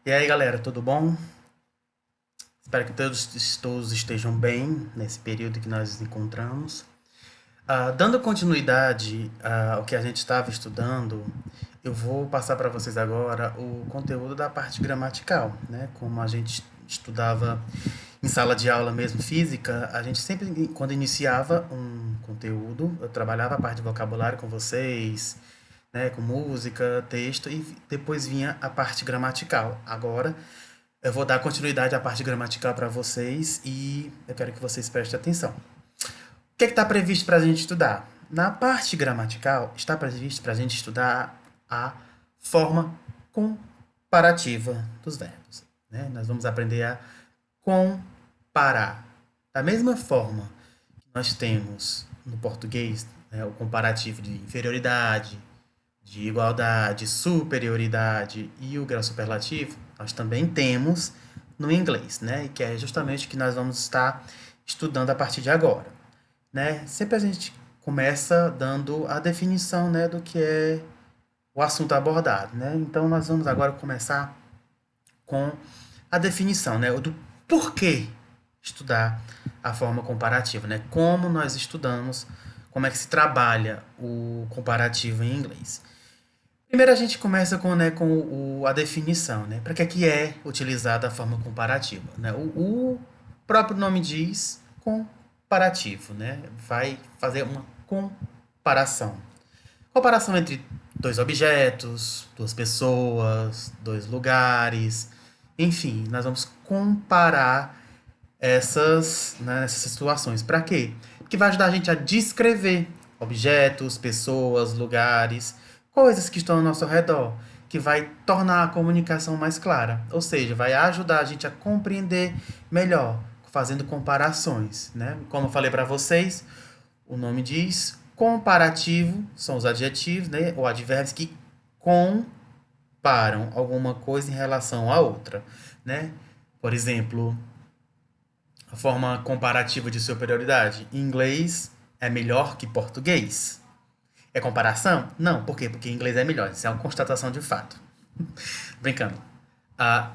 E aí, galera, tudo bom? Espero que todos estejam bem nesse período que nós nos encontramos. Dando continuidade ao que a gente estava estudando, eu vou passar para vocês agora o conteúdo da parte gramatical, né? Como a gente estudava em sala de aula mesmo, física, a gente sempre, quando iniciava um conteúdo, eu trabalhava a parte de vocabulário com vocês, né? Com música, texto, e depois vinha a parte gramatical. Agora, eu vou dar continuidade à parte gramatical para vocês e eu quero que vocês prestem atenção. O que está previsto para a gente estudar? Na parte gramatical, está previsto para a gente estudar a forma comparativa dos verbos. Né? Nós vamos aprender a comparar. Da mesma forma que nós temos no português, né, o comparativo de inferioridade, de igualdade, superioridade e o grau superlativo, nós também temos no inglês, né? Que é justamente o que nós vamos estar estudando a partir de agora, né? Sempre a gente começa dando a definição, né, do que é o assunto abordado, né? Então nós vamos agora começar com a definição, né, do porquê estudar a forma comparativa, né? Como nós estudamos, como é que se trabalha o comparativo em inglês. Primeiro a gente começa com a definição, né? Para que é utilizada a forma comparativa, né? O próprio nome diz comparativo, né? Vai fazer uma comparação. Comparação entre dois objetos, duas pessoas, dois lugares, enfim, nós vamos comparar essas situações. Para quê? Porque vai ajudar a gente a descrever objetos, pessoas, lugares, coisas que estão ao nosso redor, que vai tornar a comunicação mais clara. Ou seja, vai ajudar a gente a compreender melhor, fazendo comparações, né? Como eu falei para vocês, o nome diz comparativo, são os adjetivos, né? Ou advérbios que comparam alguma coisa em relação à outra, né? Por exemplo, a forma comparativa de superioridade. Inglês é melhor que português. É comparação? Não. Por quê? Porque inglês é melhor. Isso é uma constatação de fato. Brincando. Ah,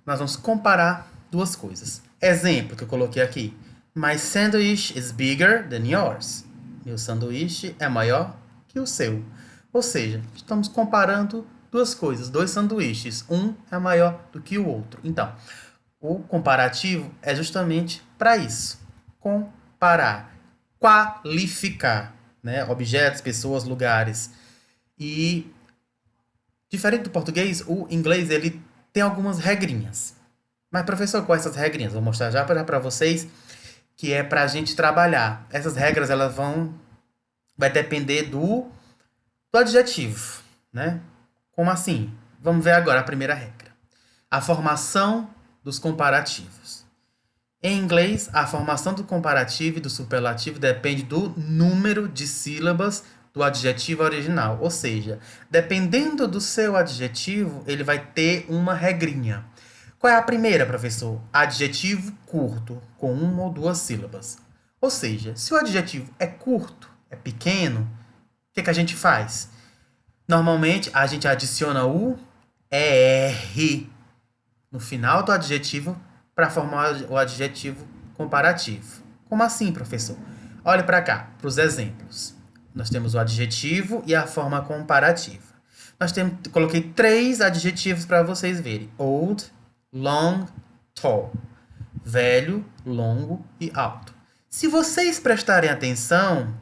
nós vamos comparar duas coisas. Exemplo que eu coloquei aqui. My sandwich is bigger than yours. Meu sanduíche é maior que o seu. Ou seja, estamos comparando duas coisas, dois sanduíches. Um é maior do que o outro. Então, o comparativo é justamente para isso. Comparar, qualificar, né? Objetos, pessoas, lugares. E diferente do português, o inglês ele tem algumas regrinhas. Mas professor, quais essas regrinhas? Vou mostrar já para vocês que é para a gente trabalhar. Essas regras elas vai depender do adjetivo, né? Como assim? Vamos ver agora a primeira regra. A formação dos comparativos. Em inglês, a formação do comparativo e do superlativo depende do número de sílabas do adjetivo original. Ou seja, dependendo do seu adjetivo, ele vai ter uma regrinha. Qual é a primeira, professor? Adjetivo curto, com uma ou duas sílabas. Ou seja, se o adjetivo é curto, é pequeno, o que a gente faz? Normalmente, a gente adiciona o ER no final do adjetivo para formar o adjetivo comparativo. Como assim, professor? Olhe para cá, para os exemplos. Nós temos o adjetivo e a forma comparativa. Coloquei três adjetivos para vocês verem: old, long, tall. Velho, longo e alto. Se vocês prestarem atenção,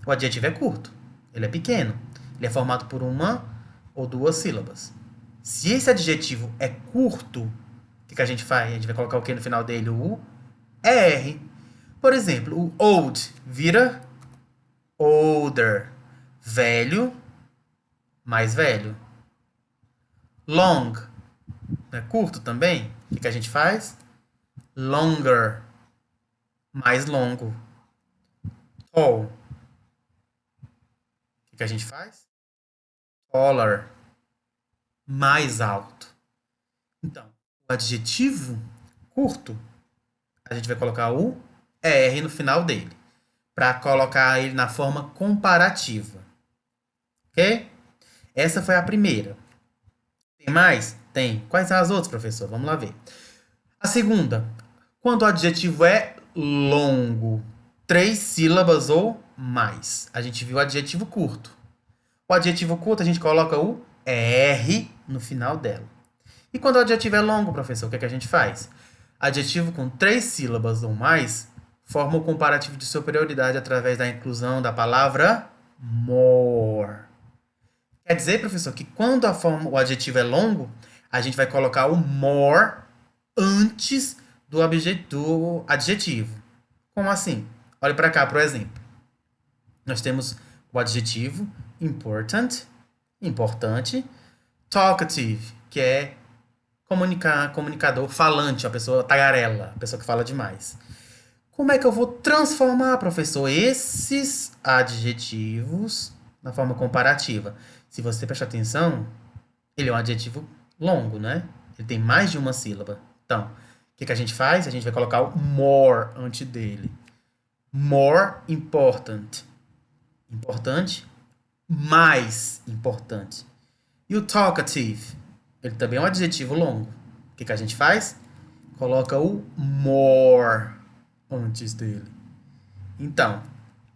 o adjetivo é curto, ele é pequeno, ele é formado por uma ou duas sílabas. Se esse adjetivo é curto, o que a gente faz? A gente vai colocar o que no final dele? O ER. Por exemplo, o old vira older. Velho, mais velho. Long, é curto também. O que a gente faz? Longer, mais longo. Tall, o que a gente faz? Taller, mais alto. Então, o adjetivo curto, a gente vai colocar o ER no final dele, para colocar ele na forma comparativa. Ok? Essa foi a primeira. Tem mais? Tem. Quais são as outras, professor? Vamos lá ver. A segunda, quando o adjetivo é longo, 3 sílabas ou mais. A gente viu o adjetivo curto. O adjetivo curto, a gente coloca o R no final dela. E quando o adjetivo é longo, professor, o que é que a gente faz? Adjetivo com 3 sílabas ou mais forma o comparativo de superioridade através da inclusão da palavra more. Quer dizer, professor, que quando o adjetivo é longo, a gente vai colocar o more antes do adjetivo. Como assim? Olhe para cá, por exemplo. Nós temos o adjetivo important, importante, talkative, que é comunicador, falante, a pessoa tagarela, a pessoa que fala demais. Como é que eu vou transformar, professor, esses adjetivos na forma comparativa? Se você prestar atenção, ele é um adjetivo longo, né? Ele tem mais de uma sílaba. Então, o que a gente faz? A gente vai colocar o more antes dele. More important. Importante. Mais importante. E o talkative? Ele também é um adjetivo longo. O que a gente faz? Coloca o more antes dele. Então,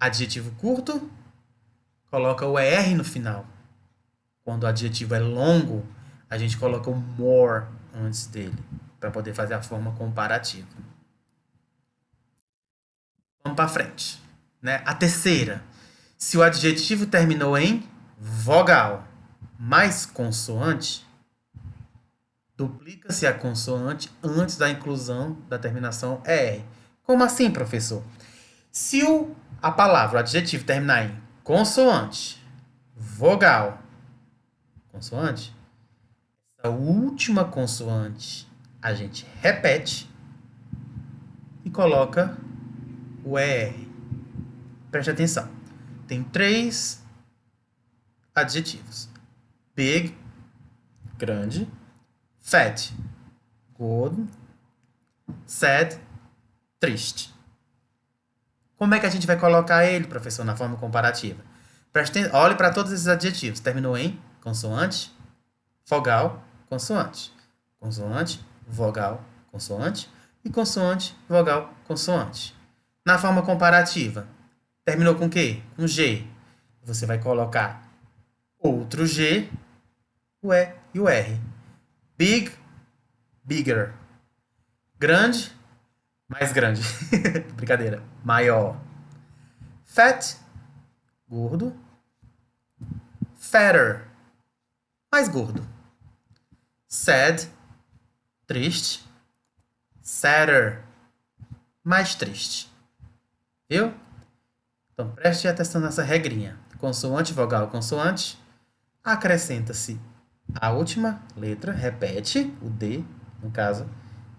adjetivo curto, coloca o ER no final. Quando o adjetivo é longo, a gente coloca o more antes dele, para poder fazer a forma comparativa. Vamos para frente. Né? A terceira, se o adjetivo terminou em vogal mais consoante, duplica-se a consoante antes da inclusão da terminação ER. Como assim, professor? Se a palavra, o adjetivo terminar em consoante, vogal, consoante, essa última consoante a gente repete e coloca o ER. Preste atenção. Tem 3 adjetivos. Big, grande. Fat, gordo. Sad, triste. Como é que a gente vai colocar ele, professor, na forma comparativa? Olhe para todos esses adjetivos. Terminou em consoante, vogal, consoante. Consoante, vogal, consoante. E consoante, vogal, consoante. Na forma comparativa, terminou com o quê? Com G. Você vai colocar outro G, o E e o R. Big, bigger. Grande, mais grande. Brincadeira. Maior. Fat, gordo. Fatter, mais gordo. Sad, triste. Sadder, mais triste. Viu? Então preste atenção nessa regrinha. Consoante, vogal, consoante. Acrescenta-se a última letra, repete o D, no caso,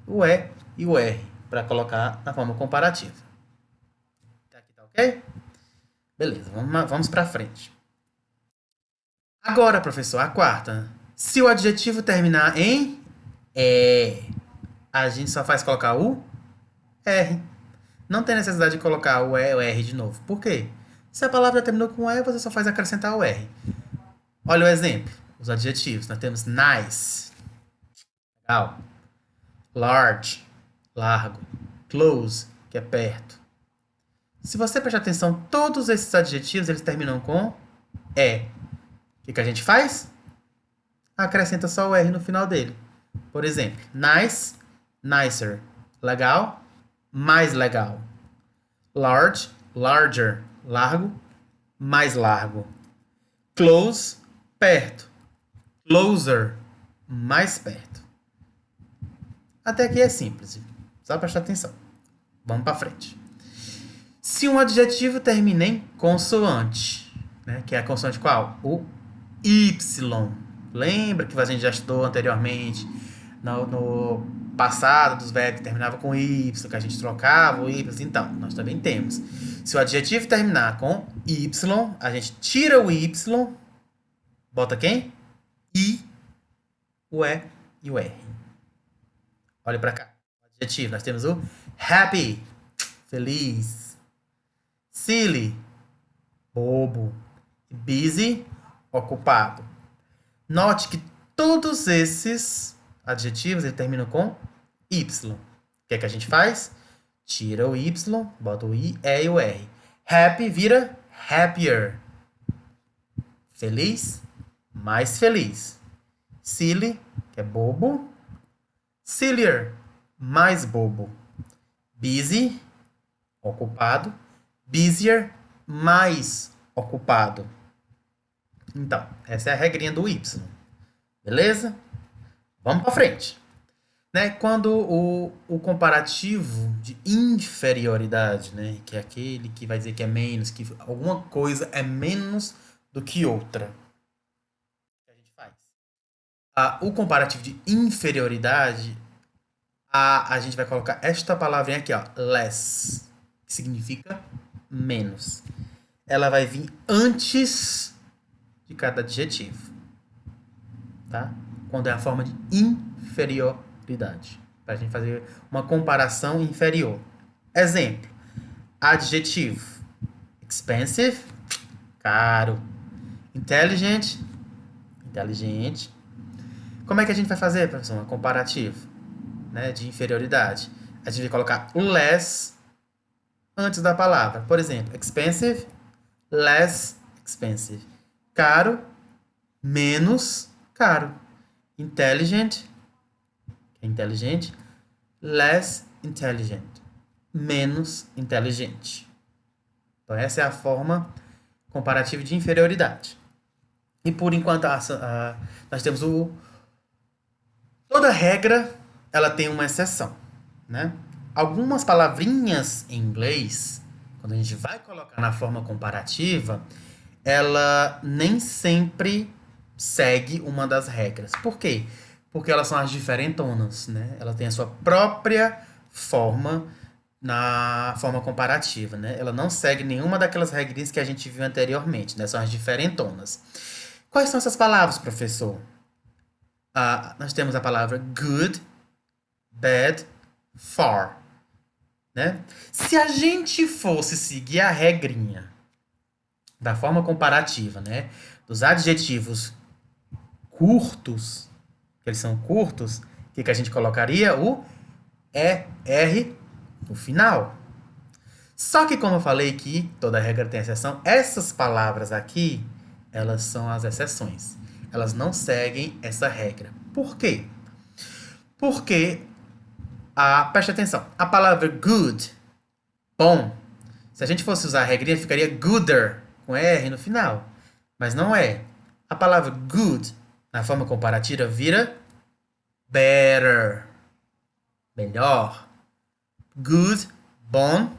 o E e o R, para colocar na forma comparativa. Aqui tá ok? Beleza, vamos para frente. Agora, professor, a quarta. Se o adjetivo terminar em E, a gente só faz colocar o R. Não tem necessidade de colocar o E ou R de novo. Por quê? Se a palavra terminou com E, você só faz acrescentar o R. Olha o exemplo. Os adjetivos. Nós temos nice, legal. Large, largo. Close, que é perto. Se você prestar atenção, todos esses adjetivos, eles terminam com E. O que a gente faz? Acrescenta só o R no final dele. Por exemplo, nice, nicer. Legal, mais legal. Large, larger. Largo, mais largo. Close, perto. Closer, mais perto. Até aqui é simples. Só prestar atenção. Vamos para frente. Se um adjetivo termina em consoante, né, que é a consoante qual? O Y. Lembra que a gente já estudou anteriormente no passado dos verbos que terminava com Y, que a gente trocava o Y. Então, nós também temos. Se o adjetivo terminar com Y, a gente tira o Y, bota quem? I, o E e o R. Olha para cá. Adjetivo, nós temos o happy, feliz. Silly, bobo. Busy, ocupado. Note que Todos esses adjetivos eles terminam com Y. O que é que a gente faz? Tira o Y, bota o I, E e o R. Happy vira happier. Feliz, mais feliz. Silly, que é bobo. Sillier, mais bobo. Busy, ocupado. Busier, mais ocupado. Então, essa é a regrinha do Y. Beleza? Vamos para frente. Né? Quando o comparativo de inferioridade, né? Que é aquele que vai dizer que é menos, que alguma coisa é menos do que outra. O que a gente faz? O comparativo de inferioridade, a gente vai colocar esta palavrinha aqui, ó, less, que significa menos. Ela vai vir antes de cada adjetivo, tá? Quando é a forma de inferioridade, para a gente fazer uma comparação inferior. Exemplo: adjetivo expensive, caro. Intelligent, inteligente. Como é que a gente vai fazer, professor? Um comparativo, né, de inferioridade. A gente vai colocar o less antes da palavra. Por exemplo, expensive, less expensive. Caro, menos caro. Intelligent, que é inteligente, less intelligent, menos inteligente. Então, essa é a forma comparativa de inferioridade. E por enquanto, nós temos toda regra, ela tem uma exceção, né? Algumas palavrinhas em inglês, quando a gente vai colocar na forma comparativa, ela nem sempre segue uma das regras. Por quê? Porque elas são as diferentonas, né? Ela tem a sua própria forma na forma comparativa, né? Ela não segue nenhuma daquelas regrinhas que a gente viu anteriormente, né? São as diferentonas. Quais são essas palavras, professor? Nós temos a palavra good, bad, far, né? Se a gente fosse seguir a regrinha da forma comparativa, né, dos adjetivos curtos, que eles são curtos, o que a gente colocaria? O ER no final. Só que, como eu falei que toda regra tem exceção, essas palavras aqui, elas são as exceções. Elas não seguem essa regra. Por quê? Porque, preste atenção, a palavra good, bom, se a gente fosse usar a regrinha, ficaria gooder, com R no final. Mas não é. A palavra good, na forma comparativa, vira better, melhor. Good, bom.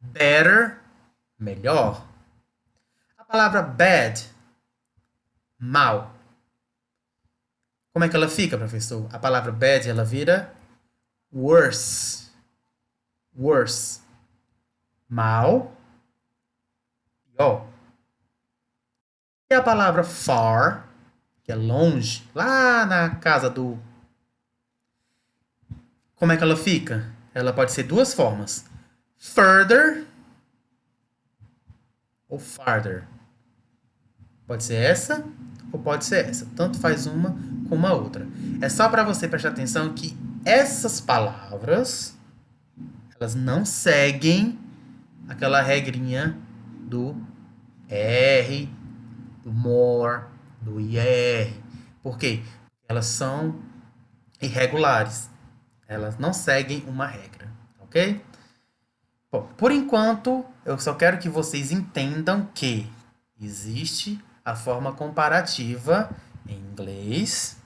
Better, melhor. A palavra bad, mal. Como é que ela fica, professor? A palavra bad, ela vira worse. Worse. Mal. Pior. E a palavra far, que é longe, lá na casa do... Como é que ela fica? Ela pode ser duas formas. Further ou farther. Pode ser essa ou pode ser essa. Tanto faz uma como a outra. É só para você prestar atenção que essas palavras, elas não seguem aquela regrinha do R, do more, do IR. Por quê? Elas são irregulares. Elas não seguem uma regra, ok? Bom, por enquanto, eu só quero que vocês entendam que existe a forma comparativa em inglês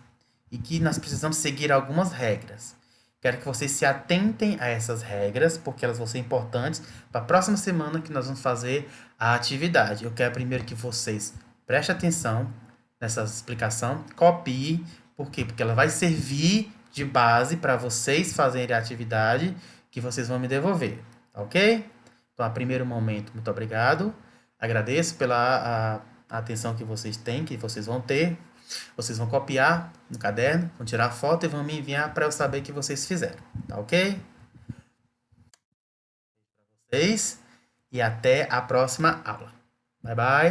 e que nós precisamos seguir algumas regras. Quero que vocês se atentem a essas regras, porque elas vão ser importantes para a próxima semana que nós vamos fazer a atividade. Eu quero primeiro que vocês prestem atenção nessa explicação, copiem. Por quê? Porque ela vai servir de base para vocês fazerem a atividade que vocês vão me devolver. Ok? Então, a primeiro momento, muito obrigado. Agradeço pela a atenção que vocês têm, que vocês vão ter. Vocês vão copiar no caderno, vão tirar a foto e vão me enviar para eu saber que vocês fizeram. Tá ok? Vocês, e até a próxima aula. Bye, bye.